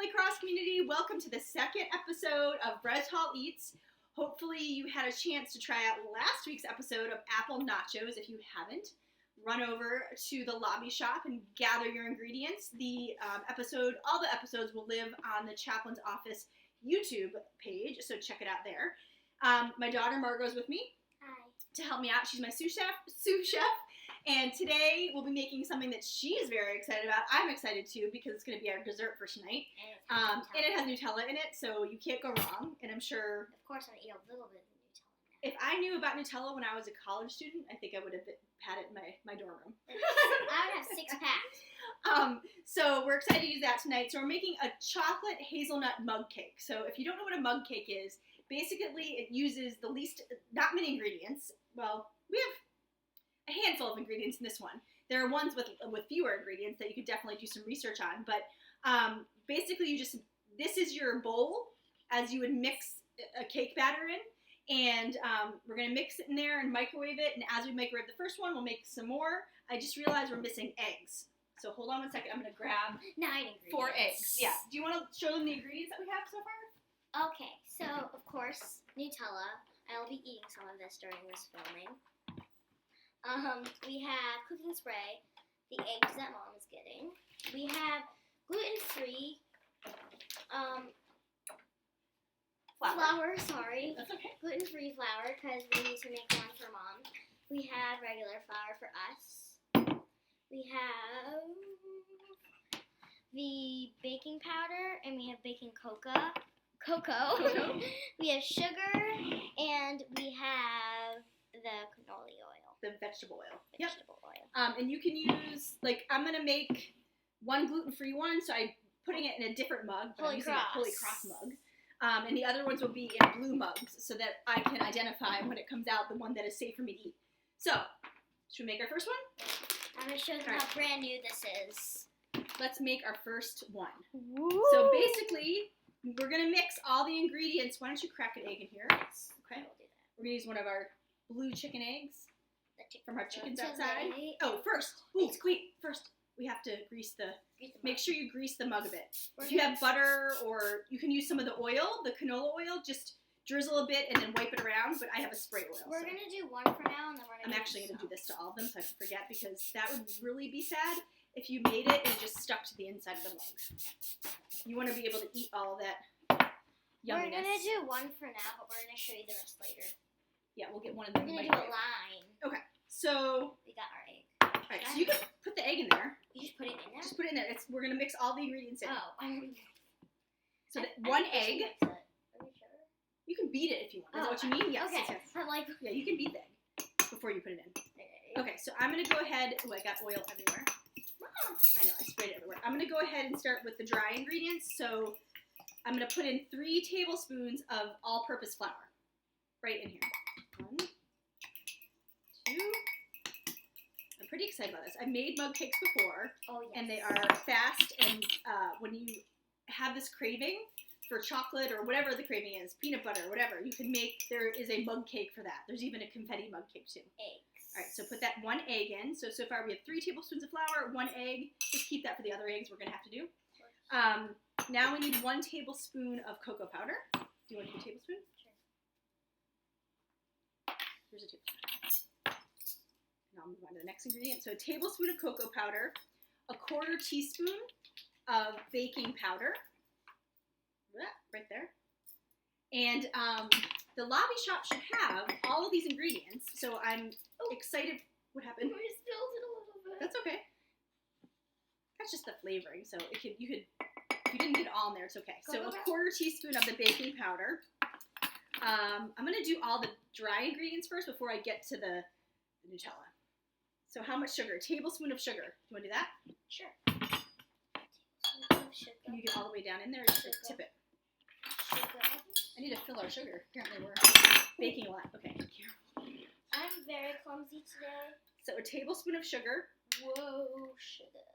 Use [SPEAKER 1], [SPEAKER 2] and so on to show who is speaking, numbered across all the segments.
[SPEAKER 1] Holy Cross community, welcome to the second episode of Bread Tall Eats. Hopefully you had a chance to try out last week's episode of apple nachos. If you haven't, run over to the lobby shop and gather your ingredients. All the episodes will live on the Chaplain's Office YouTube page, so check it out there. My daughter Margot's with me.
[SPEAKER 2] Hi.
[SPEAKER 1] To help me out. She's my sous chef. And today we'll be making something that she's very excited about. I'm excited too because it's going to be our dessert for tonight. And it has Nutella in it, so you can't go wrong. And I'm sure...
[SPEAKER 2] Of course, I'm going to eat a little bit of Nutella now.
[SPEAKER 1] If I knew about Nutella when I was a college student, I think I would have had it in my dorm room.
[SPEAKER 2] I would have 6 packs.
[SPEAKER 1] So we're excited to use that tonight. So we're making a chocolate hazelnut mug cake. So if you don't know what a mug cake is, basically it uses not many ingredients. Well, we have a handful of ingredients in this one. There are ones with fewer ingredients that you could definitely do some research on, but basically this is your bowl as you would mix a cake batter in, and we're going to mix it in there and microwave it, and as we microwave the first one, we'll make some more. I just realized we're missing eggs, so hold on one second. I'm going to grab
[SPEAKER 2] 9 ingredients.
[SPEAKER 1] 4 eggs. Yeah. Do you want to show them the ingredients that we have so far?
[SPEAKER 2] Okay, so of course, Nutella. I'll be eating some of this during this filming. We have cooking spray, the eggs that Mom is getting. We have gluten-free flour, sorry.
[SPEAKER 1] That's okay.
[SPEAKER 2] Gluten-free flour, because we need to make one for Mom. We have regular flour for us. We have the baking powder, and we have baking cocoa. We have sugar, and we have the cannoli oil.
[SPEAKER 1] The vegetable oil.
[SPEAKER 2] Vegetable oil.
[SPEAKER 1] And you can use, I'm going to make one gluten-free one, so I'm putting it in a different mug, but I'm using a Holy Cross mug. And the other ones will be in blue mugs, so that I can identify when it comes out the one that is safe for me to eat. So, should we make our first one?
[SPEAKER 2] I'm going to show them how brand new this is.
[SPEAKER 1] Let's make our first one.
[SPEAKER 2] Woo.
[SPEAKER 1] So basically, we're going to mix all the ingredients. Why don't you crack an egg in here?
[SPEAKER 2] Yes,
[SPEAKER 1] Okay.
[SPEAKER 2] I will do that.
[SPEAKER 1] We're going to use one of our blue chicken eggs from our chickens outside.
[SPEAKER 2] Today.
[SPEAKER 1] Oh, first, we have to grease make sure you grease the mug a bit. If you have butter, or you can use some of the oil, the canola oil, just drizzle a bit and then wipe it around, but I have a spray oil.
[SPEAKER 2] We're going to do one for now, and then we're going to
[SPEAKER 1] I'm actually going to do this to all of them so I can forget, because that would really be sad if you made it and it just stuck to the inside of the mug. You want to be able to eat all of that yumminess.
[SPEAKER 2] We're going to do one for now, but we're going to show you the rest later.
[SPEAKER 1] Yeah, we'll get one of them.
[SPEAKER 2] We're going to do a line.
[SPEAKER 1] Okay, so...
[SPEAKER 2] We got our egg.
[SPEAKER 1] Alright, so you can put the egg in there.
[SPEAKER 2] You just put it in there?
[SPEAKER 1] Just put it in there. We're going to mix all the ingredients in.
[SPEAKER 2] Oh.
[SPEAKER 1] So one egg.
[SPEAKER 2] Are you sure?
[SPEAKER 1] You can beat it if you want. Is that what you mean? Yes.
[SPEAKER 2] Okay.
[SPEAKER 1] Yes.
[SPEAKER 2] I'm like...
[SPEAKER 1] Yeah, you can beat the egg before you put it in. Okay, so I'm going to go ahead. Oh, I got oil everywhere. I know, I sprayed it everywhere. I'm going to go ahead and start with the dry ingredients. So I'm going to put in 3 tablespoons of all-purpose flour. Right in here. 1, 2. I'm pretty excited about this. I've made mug cakes before.
[SPEAKER 2] Oh, yes.
[SPEAKER 1] And they are fast, and when you have this craving for chocolate or whatever the craving is, peanut butter, whatever, there is a mug cake for that. There's even a confetti mug cake too.
[SPEAKER 2] Eggs.
[SPEAKER 1] All right, so put that 1 egg in. So far we have 3 tablespoons of flour, 1 egg. Just keep that for the other eggs we're going to have to do. Now we need 1 tablespoon of cocoa powder. Do you want to do a tablespoon?
[SPEAKER 2] Sure.
[SPEAKER 1] Here's a tablespoon. Now I'll move on to the next ingredient. So a tablespoon of cocoa powder, a 1/4 teaspoon of baking powder, right there. And the lobby shop should have all of these ingredients. So I'm excited. What happened?
[SPEAKER 2] We spilled it a little bit.
[SPEAKER 1] That's okay. That's just the flavoring. So if you didn't get it all in there, it's okay. So a 1/4 teaspoon of the baking powder. I'm going to do all the dry ingredients first before I get to the Nutella. So how much sugar? A tablespoon of sugar. Do you want to do that?
[SPEAKER 2] Sure.
[SPEAKER 1] Can you get all the way down in there or just tip it?
[SPEAKER 2] Sugar.
[SPEAKER 1] I need to fill our sugar. Apparently we're baking a lot. Okay.
[SPEAKER 2] I'm very clumsy today.
[SPEAKER 1] So a tablespoon of sugar.
[SPEAKER 2] Whoa, sugar.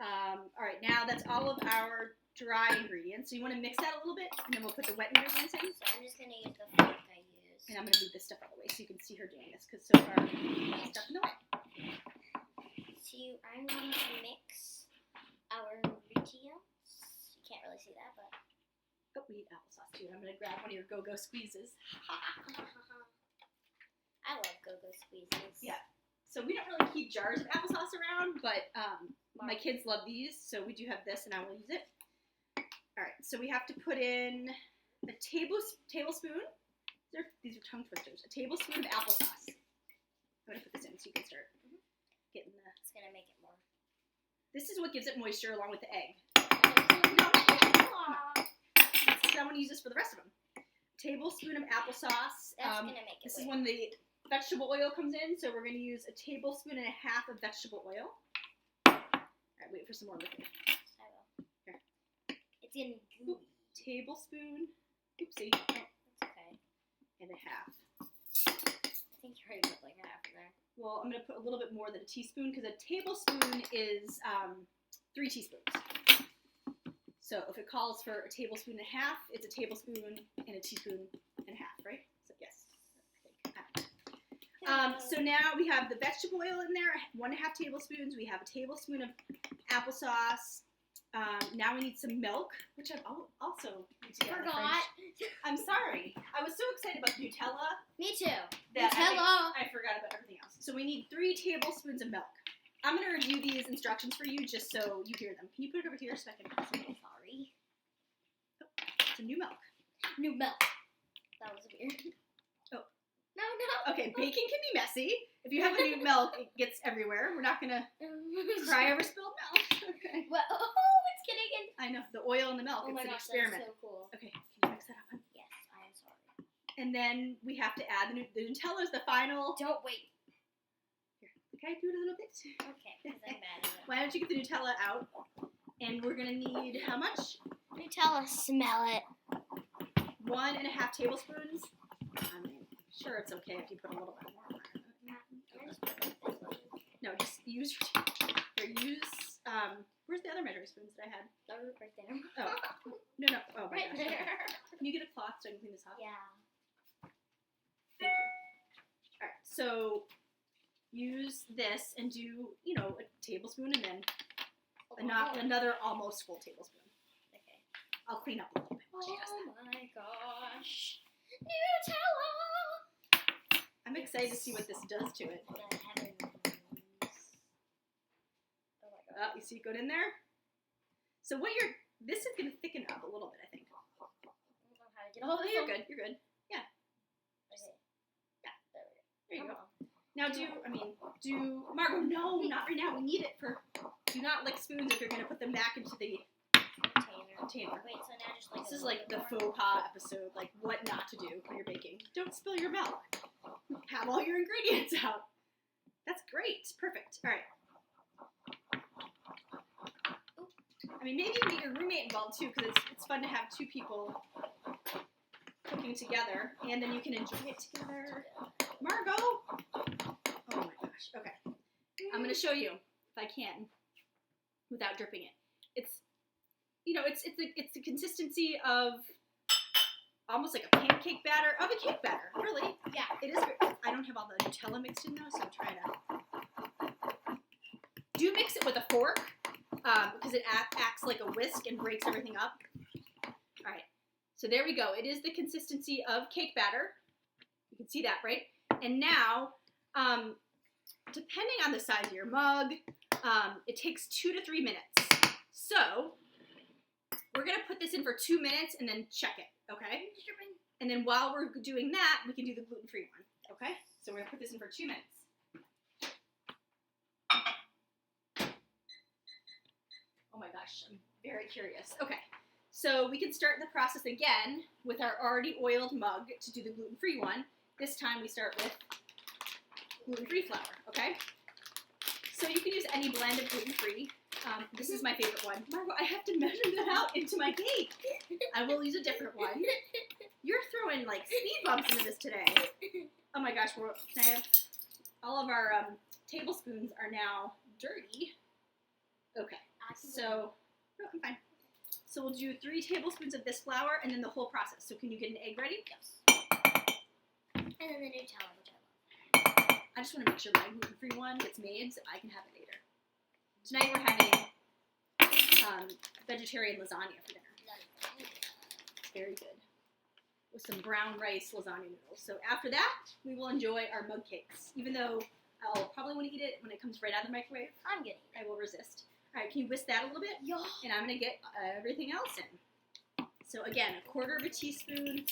[SPEAKER 1] All right, now that's all of our dry ingredients. So you want to mix that a little bit, and then we'll put the wet ingredients in.
[SPEAKER 2] So I'm just going to use the fork I used.
[SPEAKER 1] And I'm going to move this stuff out of the way so you can see her doing this, because so far there's stuff in the way.
[SPEAKER 2] So I'm going to mix our ingredients. You can't see that, but.
[SPEAKER 1] Oh, we need applesauce too. I'm gonna grab one of your go-go squeezes.
[SPEAKER 2] I love go-go squeezes.
[SPEAKER 1] Yeah. So we don't really keep jars of applesauce around, but my kids love these, so we do have this, and I will use it. All right. So we have to put in a tablespoon. These are tongue twisters. A tablespoon of applesauce. I'm gonna put this in so you can start getting the.
[SPEAKER 2] It's gonna make it more.
[SPEAKER 1] This is what gives it moisture along with the egg.
[SPEAKER 2] No.
[SPEAKER 1] I want to use this for the rest of them. Tablespoon of applesauce.
[SPEAKER 2] That's gonna make it.
[SPEAKER 1] This is when the vegetable oil comes in, so we're going to use a tablespoon and a half of vegetable oil. All right, wait for some more liquid.
[SPEAKER 2] I will.
[SPEAKER 1] Here.
[SPEAKER 2] It's getting gooey.
[SPEAKER 1] Tablespoon. Oopsie.
[SPEAKER 2] That's okay.
[SPEAKER 1] And a half.
[SPEAKER 2] I think you already put like half in there.
[SPEAKER 1] Well, I'm going to put a little bit more than a teaspoon because a tablespoon is 3 teaspoons. So if it calls for a tablespoon and a half, it's a tablespoon and a teaspoon and a half, right? So yes. So now we have the vegetable oil in there, 1.5 tablespoons. We have a tablespoon of applesauce. Now we need some milk, which I've also need to get out of the
[SPEAKER 2] Forgot.
[SPEAKER 1] fridge. I'm sorry. I was so excited about the Nutella
[SPEAKER 2] Me too.
[SPEAKER 1] that
[SPEAKER 2] Nutella.
[SPEAKER 1] I forgot about everything else. So we need 3 tablespoons of milk. I'm going to review these instructions for you just so you hear them. Can you put it over here so I can pass it?
[SPEAKER 2] Sorry.
[SPEAKER 1] Oh, it's a new milk.
[SPEAKER 2] New milk. That was weird.
[SPEAKER 1] Oh.
[SPEAKER 2] No.
[SPEAKER 1] Okay, baking can be messy. If you have a new milk, it gets everywhere. We're not going to cry over spilled milk. Okay.
[SPEAKER 2] Well, it's getting in.
[SPEAKER 1] I know, the oil in the milk.
[SPEAKER 2] Oh
[SPEAKER 1] It's
[SPEAKER 2] my
[SPEAKER 1] an
[SPEAKER 2] gosh,
[SPEAKER 1] experiment.
[SPEAKER 2] that's so cool.
[SPEAKER 1] Okay, can you mix that up? Hon?
[SPEAKER 2] Yes, I am sorry.
[SPEAKER 1] And then we have to add the Nutella is the final.
[SPEAKER 2] Don't wait.
[SPEAKER 1] Can I do it a little bit?
[SPEAKER 2] Okay, because I'm mad at it.
[SPEAKER 1] Why don't you get the Nutella out? And we're going to need how much?
[SPEAKER 2] Nutella, smell it.
[SPEAKER 1] 1.5 tablespoons. I'm sure it's okay if you put a little bit more. No, just use where's the other measuring spoons that I had?
[SPEAKER 2] Right there.
[SPEAKER 1] Oh. No. Oh my
[SPEAKER 2] Right
[SPEAKER 1] gosh.
[SPEAKER 2] there.
[SPEAKER 1] Can you get a cloth so I can clean this off?
[SPEAKER 2] Yeah.
[SPEAKER 1] Thank you. Alright, so use this and do, a tablespoon and then another almost full tablespoon.
[SPEAKER 2] Okay.
[SPEAKER 1] I'll clean up a little bit while she does
[SPEAKER 2] Oh
[SPEAKER 1] that.
[SPEAKER 2] my gosh. Nutella!
[SPEAKER 1] I'm excited to see what this does to it.
[SPEAKER 2] The heavens. Oh my god.
[SPEAKER 1] You see it going in there? So this is going to thicken up a little bit, I think.
[SPEAKER 2] I don't know how to get all
[SPEAKER 1] Oh,
[SPEAKER 2] this.
[SPEAKER 1] you're good. Yeah.
[SPEAKER 2] Okay.
[SPEAKER 1] Yeah.
[SPEAKER 2] There we go.
[SPEAKER 1] There you go.
[SPEAKER 2] Come on.
[SPEAKER 1] Now Margot, no, not right now. We need it do not lick spoons if you're going to put them back into the container.
[SPEAKER 2] Wait, so now just like
[SPEAKER 1] This is like the faux pas episode, like what not to do when you're baking. Don't spill your milk. Have all your ingredients out. That's great. Perfect. All right. I mean, maybe you can get your roommate involved too, because it's fun to have 2 people cooking together, and then you can enjoy it together. Margot! Oh my gosh. Okay. I'm going to show you, if I can, without dripping it. It's the consistency of almost like a pancake batter, of a cake batter, really. Yeah, it is. I don't have all the Nutella mixed in though, so I'm trying to. Do mix it with a fork, because it acts like a whisk and breaks everything up. All right, so there we go. It is the consistency of cake batter. You can see that, right? And now, depending on the size of your mug, it takes 2 to 3 minutes. So we're going to put this in for 2 minutes and then check it, okay? And then while we're doing that, we can do the gluten-free one, okay? So we're going to put this in for 2 minutes. Oh my gosh, I'm very curious. Okay, so we can start the process again with our already oiled mug to do the gluten-free one. This time we start with gluten-free flour, okay? So you can use any blend of gluten-free. This is my favorite one. Margot, I have to measure that out into my cake. I will use a different one. You're throwing like speed bumps into this today. Oh my gosh, all of our tablespoons are now dirty. Okay, so, no, I'm fine. So we'll do 3 tablespoons of this flour and then the whole process. So can you get an egg ready?
[SPEAKER 2] Yes. And then the Nutella, which I love.
[SPEAKER 1] I just want to make sure my gluten-free one gets made so I can have it later. Tonight we're having vegetarian lasagna for dinner.
[SPEAKER 2] Nice.
[SPEAKER 1] very good. With some brown rice lasagna noodles. So after that, we will enjoy our mug cakes. Even though I'll probably want to eat it when it comes right out of the microwave.
[SPEAKER 2] I'm getting it.
[SPEAKER 1] I will resist. All right, can you whisk that a little bit?
[SPEAKER 2] Yeah.
[SPEAKER 1] And I'm going to get everything else in. So again, 1/4 teaspoon.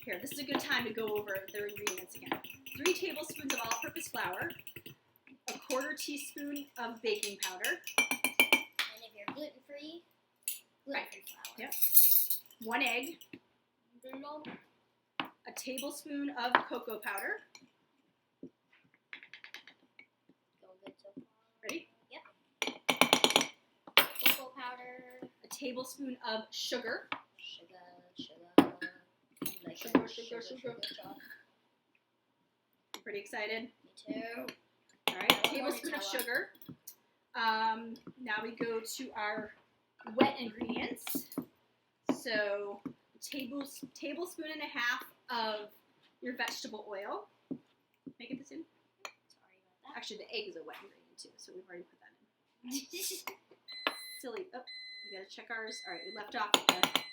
[SPEAKER 1] Here, this is a good time to go over the ingredients again. 3 tablespoons of all-purpose flour. 1/4 teaspoon of baking powder.
[SPEAKER 2] And if you're gluten-free flour.
[SPEAKER 1] Yep. 1 egg. A tablespoon of cocoa powder.
[SPEAKER 2] Going good so far.
[SPEAKER 1] Ready?
[SPEAKER 2] Yep. Cocoa powder.
[SPEAKER 1] A tablespoon of sugar.
[SPEAKER 2] Sugar. Like
[SPEAKER 1] Sugar. Pretty excited.
[SPEAKER 2] Me too.
[SPEAKER 1] All right, a tablespoon of sugar. Now we go to our wet ingredients. So, tablespoon and a half of your vegetable oil. Making this in?
[SPEAKER 2] Sorry about
[SPEAKER 1] Actually, the egg is a wet ingredient too, so we've already put that in. Silly. Oh, we gotta check ours. All right, we left off at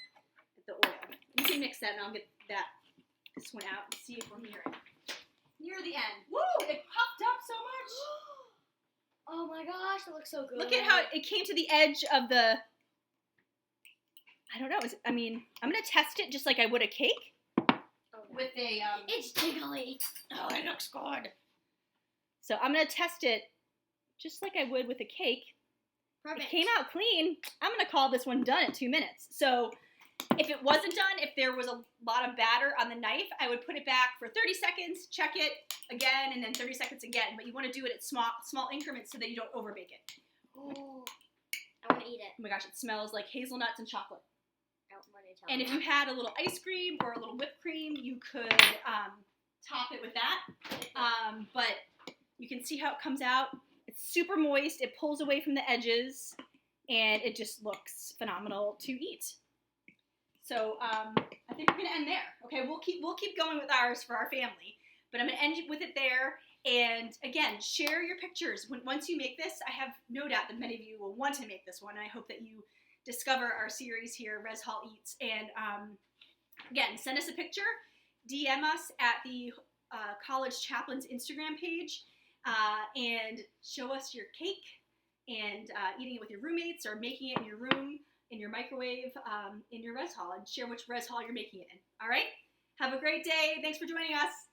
[SPEAKER 1] the oil. You can mix that, and I'll get this one out and see if we're near the end. Woo! It puffed up so much.
[SPEAKER 2] Oh my gosh, that looks so good.
[SPEAKER 1] Look at how it came to the edge of the. I don't know. I'm gonna test it just like I would a cake.
[SPEAKER 2] Oh, no.
[SPEAKER 1] With a.
[SPEAKER 2] It's jiggly.
[SPEAKER 1] Oh, it looks good. So I'm gonna test it just like I would with a cake.
[SPEAKER 2] Perfect.
[SPEAKER 1] It came out clean. I'm gonna call this one done at 2 minutes. So if it wasn't done, if there was a lot of batter on the knife, I would put it back for 30 seconds, check it again, and then 30 seconds again. But you want to do it at small increments so that you don't overbake it.
[SPEAKER 2] Oh, I want to eat it.
[SPEAKER 1] Oh my gosh, it smells like hazelnuts and chocolate.
[SPEAKER 2] I
[SPEAKER 1] And if you had a little ice cream or a little whipped cream, you could top it with that. But you can see how it comes out. It's super moist. It pulls away from the edges, and it just looks phenomenal to eat. So I think we're gonna end there. Okay, we'll keep going with ours for our family, but I'm gonna end with it there. And again, share your pictures. Once you make this, I have no doubt that many of you will want to make this one. And I hope that you discover our series here, Res Hall Eats. And again, send us a picture. DM us at the College Chaplain's Instagram page and show us your cake and eating it with your roommates or making it in your room, in your microwave, in your res hall, and share which res hall you're making it in. All right? Have a great day. Thanks for joining us.